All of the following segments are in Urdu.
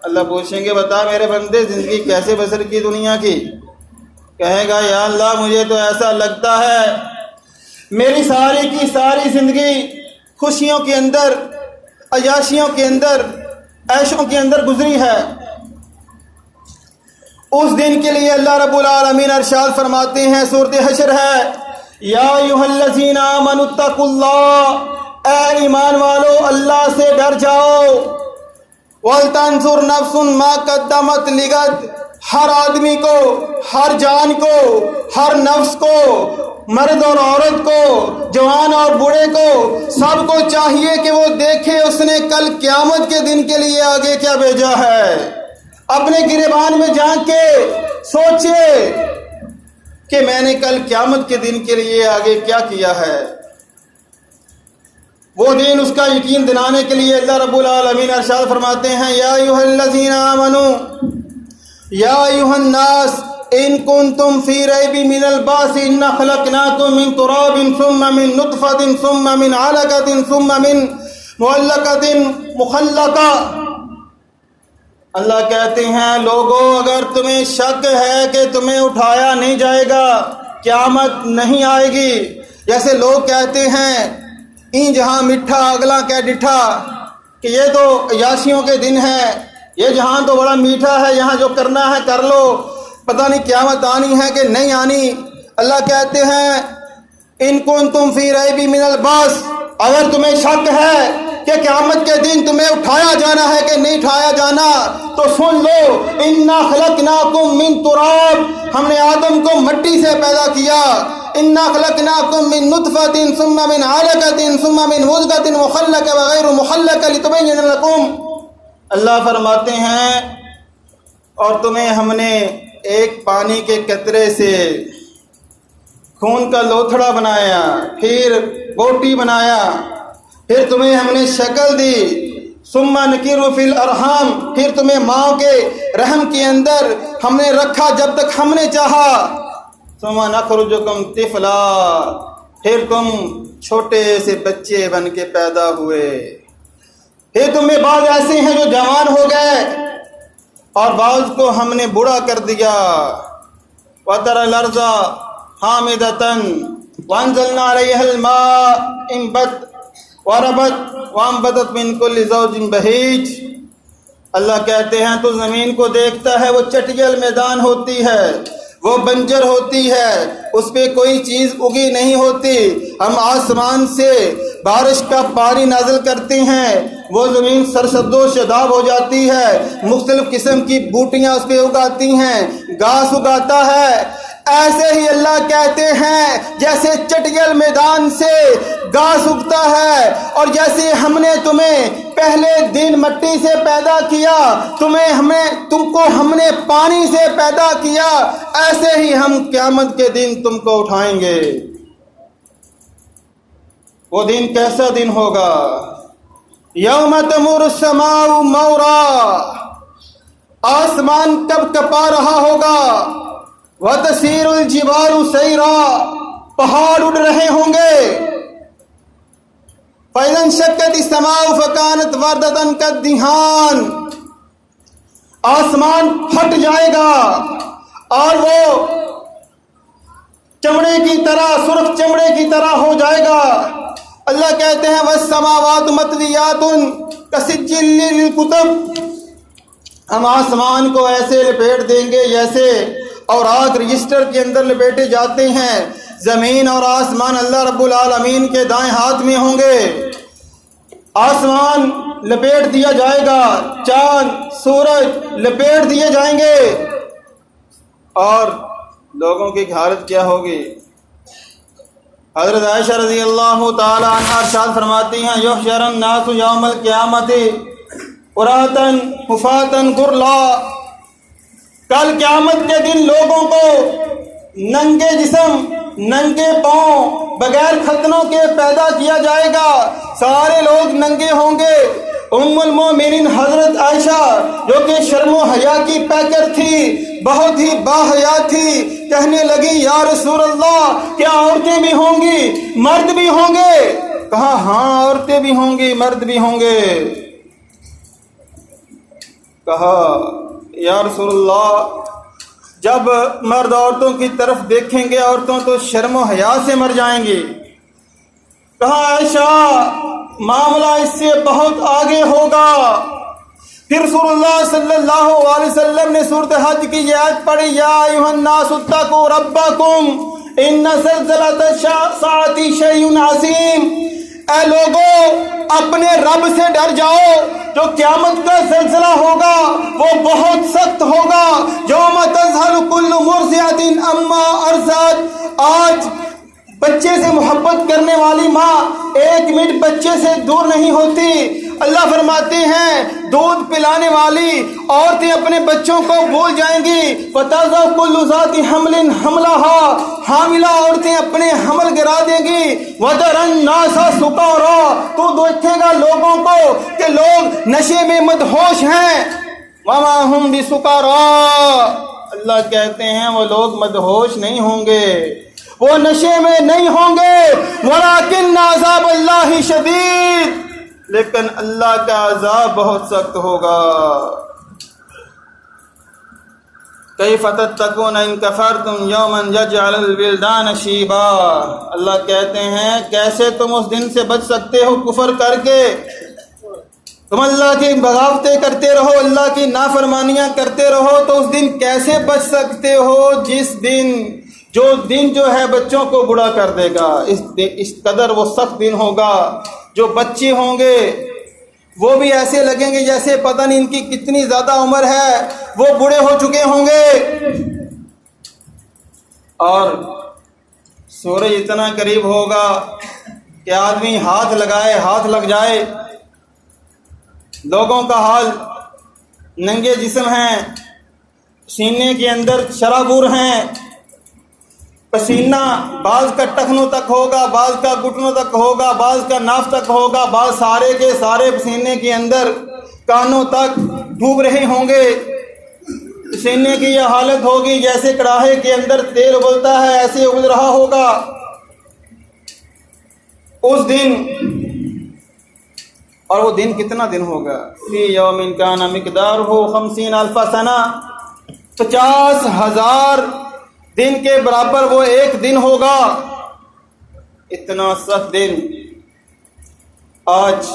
اللہ پوچھیں گے بتا میرے بندے زندگی کیسے بسر کی دنیا کی؟ کہے گا یا اللہ مجھے تو ایسا لگتا ہے میری ساری کی ساری زندگی خوشیوں کے اندر، عیاشیوں کے اندر، عیشوں کے اندر گزری ہے۔ اس دن کے لیے اللہ رب العالمین ارشاد فرماتے ہیں، سورۃ حشر ہے، یا ایھا الذین آمنوا اتقوا اللہ، اے ایمان والو اللہ سے ڈر جاؤ، وَلْتَنْظُرْ نَفْسٌ مَا قَدَّمَتْ لِغَدٍ، ہر آدمی کو، ہر جان کو، ہر نفس کو، مرد اور عورت کو، جوان اور بوڑھے کو، سب کو چاہیے کہ وہ دیکھے اس نے کل قیامت کے دن کے لیے آگے کیا بھیجا ہے۔ اپنے گریبان میں جھانک کے سوچے کہ میں نے کل قیامت کے دن کے لیے آگے کیا کیا ہے۔ وہ دن اس کا یقین دلانے کے لیے اللہ رب العالمین ارشاد فرماتے ہیں، یا ایھا الذین آمنوا، یا ایھا الناس ان کنتم فی ریب من البعث انا خلقناکم من تراب ثم من نطفۃ ثم من علقۃ ثم من مخلقۃ مخلقہ۔ اللہ کہتے ہیں لوگو اگر تمہیں شک ہے کہ تمہیں اٹھایا نہیں جائے گا، قیامت نہیں آئے گی، جیسے لوگ کہتے ہیں این جہاں میٹھا اگلا کیا ڈٹھا، کہ یہ تو عیاشیوں کے دن ہے، یہ جہاں تو بڑا میٹھا ہے، یہاں جو کرنا ہے کر لو، پتہ نہیں قیامت آنی ہے کہ نہیں آنی۔ اللہ کہتے ہیں ان کنتم فی ریب من البعث، اگر تمہیں شک ہے کہ قیامت کے دن تمہیں اٹھایا جانا ہے کہ نہیں اٹھایا جانا، تو سن لو، انا خلقناکم من تراب، ہم نے آدم کو مٹی سے پیدا کیا، انا خلقناکم من نطفۃ ثم من علقۃ ثم من مضغۃ مخلقۃ وغیر مخلقۃ لتبین لکم۔ اللہ فرماتے ہیں اور تمہیں ہم نے ایک پانی کے قطرے سے خون کا لوتھڑا بنایا، پھر بوٹی بنایا، پھر تمہیں ہم نے شکل دی، ثم نکر فی الارحام، پھر تمہیں ماں کے رحم کے اندر ہم نے رکھا جب تک ہم نے چاہا، ثم نخرجکم طفلا، پھر تم چھوٹے سے بچے بن کے پیدا ہوئے، پھر تمہیں بعض ایسے ہیں جو جوان ہو گئے اور بعض کو ہم نے بوڑھا کر دیا۔ وَتَرَى الْأَرْضَ حَامِدَةً وَأَنزَلْنَا عَلَيْهَا الْمَاءَ انبت وربت وانبتت من كل زوج بہیج۔ اللہ کہتے ہیں تو زمین کو دیکھتا ہے، وہ چٹیل میدان ہوتی ہے، وہ بنجر ہوتی ہے، اس پہ کوئی چیز اگی نہیں ہوتی، ہم آسمان سے بارش کا پانی نازل کرتے ہیں، وہ زمین سرسبز و شاداب ہو جاتی ہے، مختلف قسم کی بوٹیاں اس پہ اگاتی ہیں، گھاس اگاتا ہے۔ ایسے ہی اللہ کہتے ہیں جیسے چٹیل میدان سے گھاس اگتا ہے، اور جیسے ہم نے تمہیں پہلے دن مٹی سے پیدا کیا، تم کو ہم نے پانی سے پیدا کیا، ایسے ہی ہم قیامت کے دن تم کو اٹھائیں گے۔ وہ دن کیسا دن ہوگا؟ یوم تمور السماء مورا، آسمان کب کپا رہا ہوگا، وَتَسِيرُ الْجِبَالُ سَيْرًا، پہاڑ اڑ رہے ہوں گے، فَإِذَا انشَقَّتِ السَّمَاءُ فَكَانَتْ وَرْدَةً كَالدِّهَانِ، آسمان پھٹ جائے گا اور وہ چمڑے کی طرح، سرخ چمڑے کی طرح ہو جائے گا۔ اللہ کہتے ہیں وَالسَّمَاوَاتُ مَطْوِيَّاتٌ كَسِجِّلٍ لِلْكُتُبِ، ہم آسمان کو ایسے لپیٹ دیں گے جیسے اوراق رجسٹر کے اندر لپیٹے جاتے ہیں۔ زمین اور آسمان اللہ رب العالمین کے دائیں ہاتھ میں ہوں گے، آسمان لپیٹ دیا جائے گا، چاند سورج لپیٹ دیے جائیں گے، اور لوگوں کی حالت کیا ہوگی؟ حضرت عائشہ رضی اللہ تعالی عنہا ارشاد فرماتی ہیں یحشر الناس یوم القیامت عراۃ حفاۃ غرلا، کل قیامت کے دن لوگوں کو ننگے جسم، ننگے پاؤں، بغیر ختنوں کے پیدا کیا جائے گا، سارے لوگ ننگے ہوں گے۔ ام المومنین حضرت عائشہ جو کہ شرم و حیا کی پیکر تھی، بہت ہی باحیا تھی، کہنے لگی یا رسول اللہ کیا عورتیں بھی ہوں گی، مرد بھی ہوں گے؟ کہا ہاں عورتیں بھی ہوں گی، مرد بھی ہوں گے۔ کہا یا رسول اللہ جب مرد عورتوں کی طرف دیکھیں گے عورتوں تو شرم و حیا سے مر جائیں گے. کہا عائشہ معاملہ اس سے بہت آگے ہوگا. پھر رسول اللہ صلی اللہ علیہ وسلم نے سورۃ حج کی یہ آیت پڑھی یا ایھا الناس اتقوا ربکم ان زلزلۃ الساعۃ شیء عظیم. اے لوگو اپنے رب سے ڈر جاؤ، جو قیامت کا زلزلہ ہوگا وہ بہت سخت ہوگا. یوم تذہل کل مرضعۃ عما ارضعت. آج بچے سے محبت کرنے والی ماں ایک منٹ بچے سے دور نہیں ہوتی. اللہ فرماتے ہیں دودھ پلانے والی عورتیں اپنے بچوں کو بھول جائیں گی. وَتَضَعُ كُلُّ ذَاتِ حَمْلٍ حَمْلَهَا. حاملہ عورتیں اپنے حمل گرا دیں گی. وَتَرَى النَّاسَ سُكَارَىٰ. تو دیکھے گا لوگوں کو کہ لوگ نشے میں مدہوش ہیں. وَمَا هُمْ بِسُكَارَىٰ. اللہ کہتے ہیں وہ لوگ مدہوش نہیں ہوں گے، وہ نشے میں نہیں ہوں گے. وَلَٰكِنَّ عَذَابَ اللَّهِ شَدِيدٌ. لیکن اللہ کا عذاب بہت سخت ہوگا. کیف تتقون ان کفرتم یوما یجعل الولدان شیبا. اللہ کہتے ہیں کیسے تم اس دن سے بچ سکتے ہو کفر کر کے. تم اللہ کی بغاوتیں کرتے رہو، اللہ کی نافرمانیاں کرتے رہو تو اس دن کیسے بچ سکتے ہو جس دن جو ہے بچوں کو بوڑھا کر دے گا. اس قدر وہ سخت دن ہوگا. جو بچے ہوں گے وہ بھی ایسے لگیں گے جیسے پتہ نہیں ان کی کتنی زیادہ عمر ہے، وہ بوڑھے ہو چکے ہوں گے. اور سورج اتنا قریب ہوگا کہ آدمی ہاتھ لگائے ہاتھ لگ جائے. لوگوں کا حال ننگے جسم ہیں، سینے کے اندر شرابور ہیں، پسینہ بعض کا ٹخنوں تک ہوگا، بعض کا گھٹنوں تک ہوگا، بعض کا ناف تک ہوگا، بعض سارے کے سارے پسینے کے اندر کانوں تک ڈوب رہے ہوں گے. پسینے کی یہ حالت ہوگی جیسے کڑاہے کے اندر تیل ابلتا ہے، ایسے ابل رہا ہوگا. اس دن، اور وہ دن کتنا دن ہوگا؟ فی یوم کان مقدارہ 50,000 سنہ. 50,000 دن کے برابر وہ ایک دن ہوگا. اتنا سخت دن. آج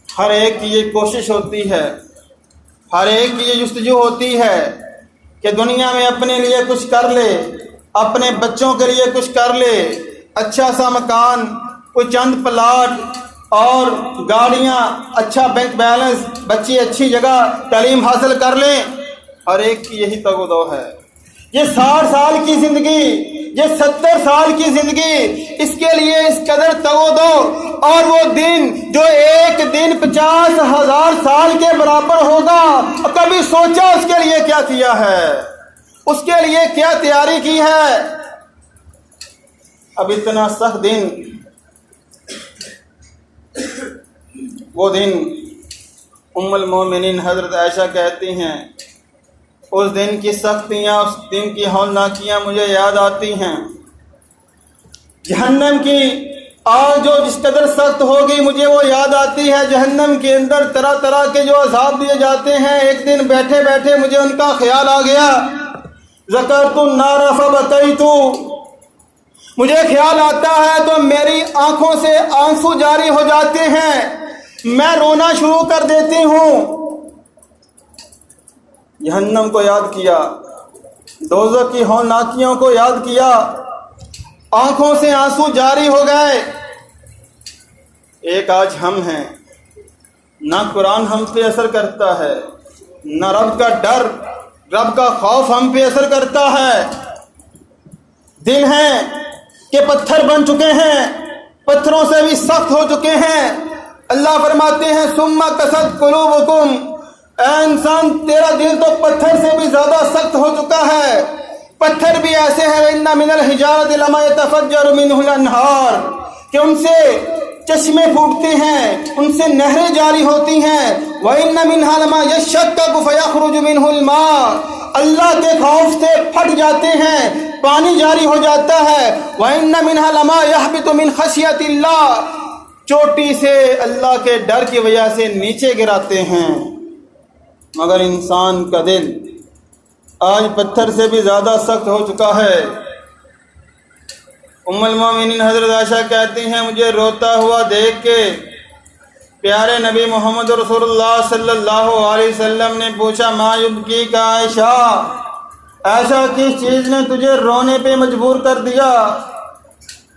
ہر ایک کی یہ کوشش ہوتی ہے، ہر ایک کی یہ جستجو ہوتی ہے کہ دنیا میں اپنے لیے کچھ کر لے، اپنے بچوں کے لیے کچھ کر لے. اچھا سا مکان، کوئی چند پلاٹ اور گاڑیاں، اچھا بینک بیلنس، بچے اچھی جگہ تعلیم حاصل کر لیں. ہر ایک کی یہی تگ و دو ہے. یہ 60 سال کی زندگی، یہ 70 سال کی زندگی، اس کے لیے اس قدر تگ و دو. اور وہ دن جو ایک دن 50,000 سال کے برابر ہوگا، کبھی سوچا اس کے لیے کیا کیا ہے، اس کے لیے کیا تیاری کی ہے. اب اتنا سخت دن، وہ دن ام المومنین حضرت عائشہ کہتی ہیں اس دن کی سختیاں، اس دن کی ہولناکیاں مجھے یاد آتی ہیں. جہنم کی آگ جو جس قدر سخت ہوگی مجھے وہ یاد آتی ہے. جہنم کے اندر طرح طرح کے جو عذاب دیے جاتے ہیں، ایک دن بیٹھے بیٹھے مجھے ان کا خیال آ گیا. ذکرت النار فبکیت. مجھے خیال آتا ہے تو میری آنکھوں سے آنسو جاری ہو جاتے ہیں، میں رونا شروع کر دیتی ہوں. جہنم کو یاد کیا، دوزخ کی ہولناکیوں کو یاد کیا، آنکھوں سے آنسو جاری ہو گئے. ایک آج ہم ہیں، نہ قرآن ہم پہ اثر کرتا ہے، نہ رب کا ڈر، رب کا خوف ہم پہ اثر کرتا ہے. دل ہیں کہ پتھر بن چکے ہیں، پتھروں سے بھی سخت ہو چکے ہیں. اللہ فرماتے ہیں ثم قست قلوبکم. اے انسان تیرا دل تو پتھر سے بھی زیادہ سخت ہو چکا ہے. پتھر بھی ایسے ہیں وَإِنَّ مِنَ الْحِجَارَةِ لَمَا يَتَفَجَّرُ مِنْهُ الْأَنْهَارُ کہ ان سے چشمے پھوٹتے ہیں، ان سے نہریں جاری ہوتی ہیں. وَإِنَّ مِنْهَا لَمَا يَشَّقَّقُ فَيَخْرُجُ مِنْهُ الْمَاءُ. اللہ کے خوف سے پھٹ جاتے ہیں، پانی جاری ہو جاتا ہے. وَإِنَّ مِنْهَا لَمَا يَهْبِطُ مِنْ خَشْيَةِ اللَّهِ. چوٹی سے اللہ کے ڈر کی وجہ سے نیچے گراتے ہیں، مگر انسان کا دل آج پتھر سے بھی زیادہ سخت ہو چکا ہے۔ ام المومنین حضرت عائشہ کہتی ہیں مجھے روتا ہوا دیکھ کے پیارے نبی محمد رسول اللہ صلی اللہ علیہ وسلم نے پوچھا ما یبکی کا عائشہ، عائشہ کس چیز نے تجھے رونے پہ مجبور کر دیا؟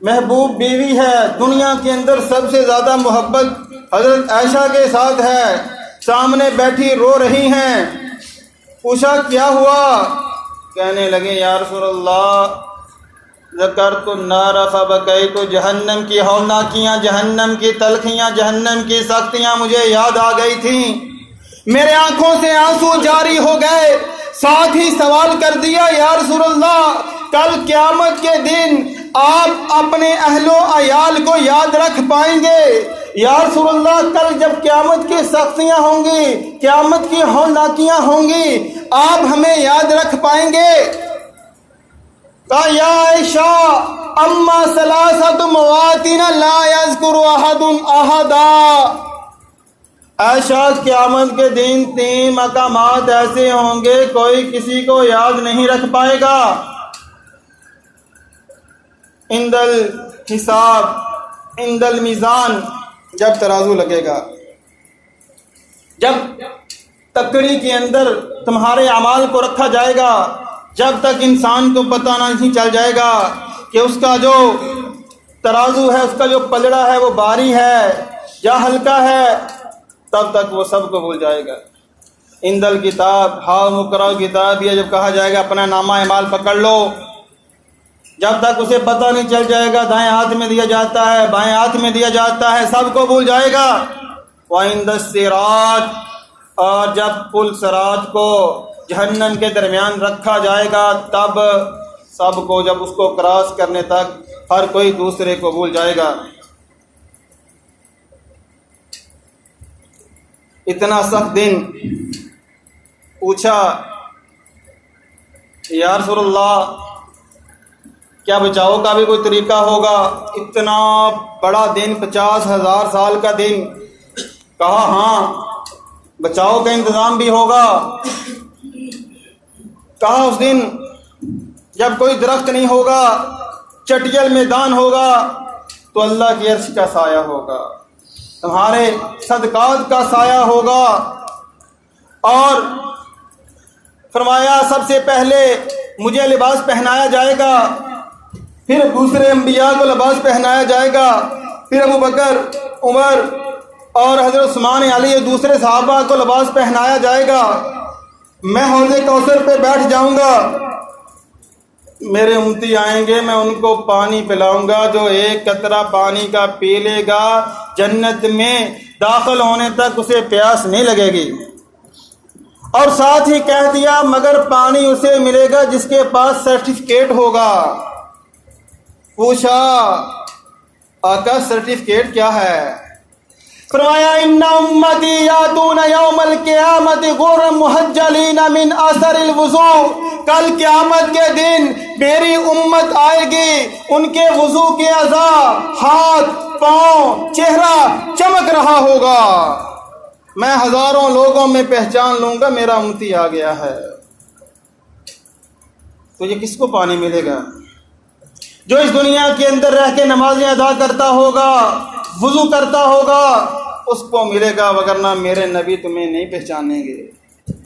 محبوب بیوی ہے، دنیا کے اندر سب سے زیادہ محبت حضرت عائشہ کے ساتھ ہے، سامنے بیٹھی رو رہی ہیں۔ پوچھا کیا ہوا؟ کہنے لگے یا رسول اللہ ذکرت النار فبکیت، جہنم کی ہولناکیاں، جہنم کی تلخیاں، جہنم کی سختیاں مجھے یاد آ گئی تھیں، میرے آنکھوں سے آنسو جاری ہو گئے۔ ساتھ ہی سوال کر دیا یا رسول اللہ کل قیامت کے دن آپ اپنے اہل و عیال کو یاد رکھ پائیں گے؟ یا رسول اللہ کل جب قیامت کی سختیاں ہوں گی، قیامت کی ہولناکیاں ہوں گی، آپ ہمیں یاد رکھ پائیں گے؟ کہا یا عائشہ اما ثلاثۃ مواطن لا یذکر احد احدا، عائشہ قیامت کے دن 3 مقامات ایسے ہوں گے کوئی کسی کو یاد نہیں رکھ پائے گا۔ عند الحساب، عند المیزان، جب ترازو لگے گا، جب تکڑی کے اندر تمہارے اعمال کو رکھا جائے گا، جب تک انسان کو پتہ نہیں چل جائے گا کہ اس کا جو ترازو ہے، اس کا جو پلڑا ہے وہ بھاری ہے یا ہلکا ہے، تب تک وہ سب کو بھول جائے گا۔ عند الکتاب، ہاؤ مقرا کتاب، یہ جب کہا جائے گا اپنا نامہ اعمال پکڑ لو، جب تک اسے پتہ نہیں چل جائے گا دائیں ہاتھ میں دیا جاتا ہے، بائیں ہاتھ میں دیا جاتا ہے، سب کو بھول جائے گا۔ وعند الصراط، اور جب پل صراط کو جہنم کے درمیان رکھا جائے گا تب سب کو، جب اس کو کراس کرنے تک ہر کوئی دوسرے کو بھول جائے گا۔ اتنا سخت دن، پوچھا یا رسول اللہ کیا بچاؤ کا بھی کوئی طریقہ ہوگا؟ اتنا بڑا دن، 50,000 سال کا دن۔ کہا ہاں بچاؤ کا انتظام بھی ہوگا۔ کہا اس دن جب کوئی درخت نہیں ہوگا، چٹیل میدان ہوگا، تو اللہ کی عرش کا سایہ ہوگا، تمہارے صدقات کا سایہ ہوگا۔ اور فرمایا سب سے پہلے مجھے لباس پہنایا جائے گا، پھر دوسرے انبیاء کو لباس پہنایا جائے گا، پھر ابو بکر، عمر اور حضرت عثمان علی اور دوسرے صحابہ کو لباس پہنایا جائے گا۔ میں حوض کوثر پہ بیٹھ جاؤں گا، میرے امتی آئیں گے، میں ان کو پانی پلاؤں گا، جو ایک قطرہ پانی کا پی لے گا جنت میں داخل ہونے تک اسے پیاس نہیں لگے گی۔ اور ساتھ ہی کہہ دیا مگر پانی اسے ملے گا جس کے پاس سرٹیفکیٹ ہوگا۔ پوچھا آقا سرٹیفکیٹ کیا ہے؟ فرمایا ان امتی یاتون یوم القیامت غرا محجلین من اثر الوضوء، کل قیامت کے دن میری امت آئے گی، ان کے وضو کے اعضاء، ہاتھ، پاؤں، چہرہ چمک رہا ہوگا، میں ہزاروں لوگوں میں پہچان لوں گا میرا امتی آ گیا ہے۔ تو یہ کس کو پانی ملے گا؟ جو اس دنیا کے اندر رہ کے نمازیں ادا کرتا ہوگا، وضو کرتا ہوگا، اس کو ملے گا، وگرنہ میرے نبی تمہیں نہیں پہچانیں گے۔